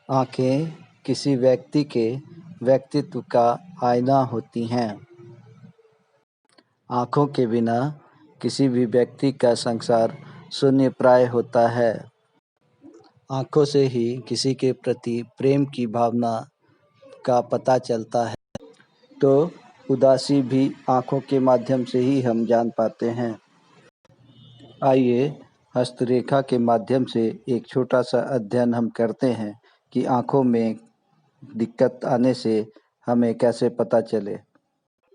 आँखें किसी व्यक्ति के व्यक्तित्व का आईना होती हैं। आँखों के बिना किसी भी व्यक्ति का संसार शून्यप्राय होता है। आँखों से ही किसी के प्रति प्रेम की भावना का पता चलता है, तो उदासी भी आँखों के माध्यम से ही हम जान पाते हैं। आइए हस्तरेखा के माध्यम से एक छोटा सा अध्ययन हम करते हैं कि आँखों में दिक्कत आने से हमें कैसे पता चले।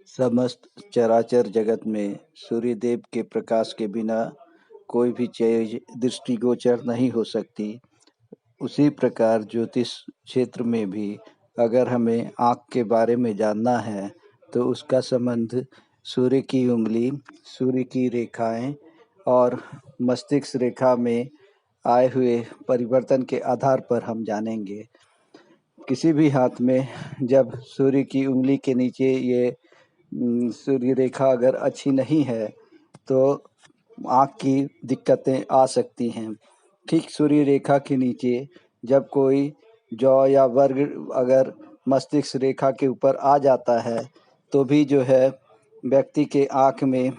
समस्त चराचर जगत में सूर्यदेव के प्रकाश के बिना कोई भी चीज दृष्टिगोचर नहीं हो सकती। उसी प्रकार ज्योतिष क्षेत्र में भी अगर हमें आँख के बारे में जानना है तो उसका संबंध सूर्य की उंगली, सूर्य की रेखाएं और मस्तिष्क रेखा में आए हुए परिवर्तन के आधार पर हम जानेंगे। किसी भी हाथ में जब सूर्य की उंगली के नीचे ये सूर्य रेखा अगर अच्छी नहीं है तो आँख की दिक्कतें आ सकती हैं। ठीक सूर्य रेखा के नीचे जब कोई जौ या वर्ग अगर मस्तिष्क रेखा के ऊपर आ जाता है तो भी जो है व्यक्ति के आँख में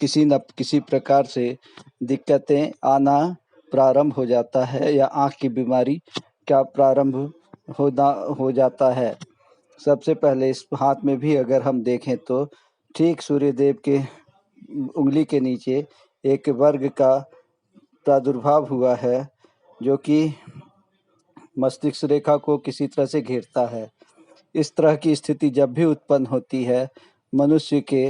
किसी न किसी प्रकार से दिक्कतें आना प्रारंभ हो जाता है या आँख की बीमारी का प्रारंभ हो जाता है। सबसे पहले इस हाथ में भी अगर हम देखें तो ठीक सूर्यदेव के उंगली के नीचे एक वर्ग का प्रादुर्भाव हुआ है जो कि मस्तिष्क रेखा को किसी तरह से घेरता है। इस तरह की स्थिति जब भी उत्पन्न होती है, मनुष्य के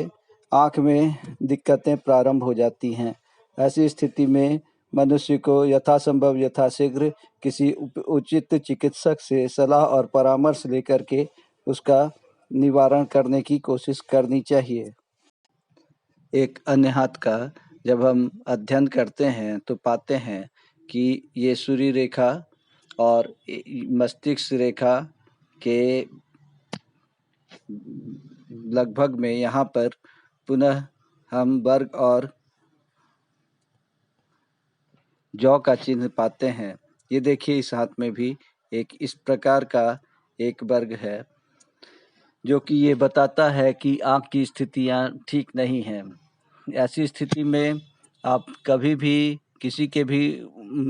आँख में दिक्कतें प्रारंभ हो जाती हैं। ऐसी स्थिति में मनुष्य को यथासंभव यथाशीघ्र किसी उचित चिकित्सक से सलाह और परामर्श लेकर के उसका निवारण करने की कोशिश करनी चाहिए। एक अन्य हाथ का जब हम अध्ययन करते हैं तो पाते हैं कि ये सूर्य रेखा और मस्तिष्क रेखा के लगभग में यहाँ पर पुनः हम वर्ग और जौ का चिन्ह पाते हैं। ये देखिए इस हाथ में भी एक इस प्रकार का एक वर्ग है जो कि ये बताता है कि आँख की स्थितियाँ ठीक नहीं हैं। ऐसी स्थिति में आप कभी भी किसी के भी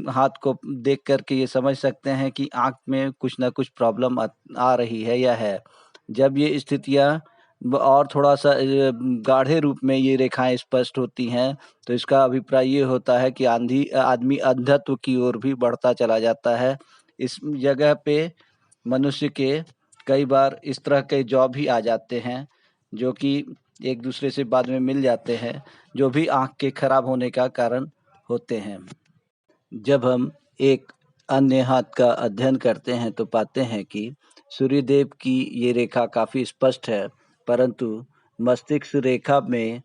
हाथ को देख कर के ये समझ सकते हैं कि आँख में कुछ ना कुछ प्रॉब्लम आ रही है या है। जब ये स्थितियाँ और थोड़ा सा गाढ़े रूप में ये रेखाएं स्पष्ट होती हैं तो इसका अभिप्राय ये होता है कि आदमी अंधत्व की ओर भी बढ़ता चला जाता है। इस जगह पे मनुष्य के कई बार इस तरह के जॉब भी आ जाते हैं जो कि एक दूसरे से बाद में मिल जाते हैं, जो भी आँख के खराब होने का कारण होते हैं। जब हम एक अन्य हाथ का अध्ययन करते हैं तो पाते हैं कि सूर्यदेव की ये रेखा काफ़ी स्पष्ट है, परंतु मस्तिष्क रेखा में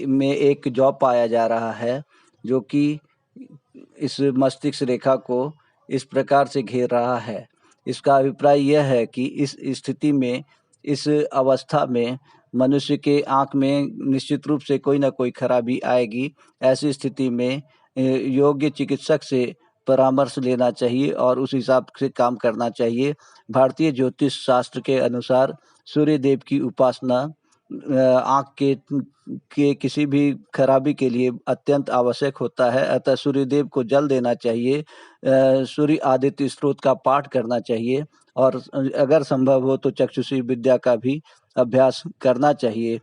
में एक जॉब पाया जा रहा है जो कि इस मस्तिष्क रेखा को इस प्रकार से घेर रहा है। इसका अभिप्राय यह है कि इस स्थिति में, इस अवस्था में मनुष्य के आँख में निश्चित रूप से कोई ना कोई खराबी आएगी। ऐसी स्थिति में योग्य चिकित्सक से परामर्श लेना चाहिए और उस हिसाब से काम करना चाहिए। भारतीय ज्योतिष शास्त्र के अनुसार सूर्यदेव की उपासना आँख के किसी भी खराबी के लिए अत्यंत आवश्यक होता है। अतः सूर्यदेव को जल देना चाहिए, सूर्य आदित्य स्तोत्र का पाठ करना चाहिए और अगर संभव हो तो चक्षुषी विद्या का भी अभ्यास करना चाहिए।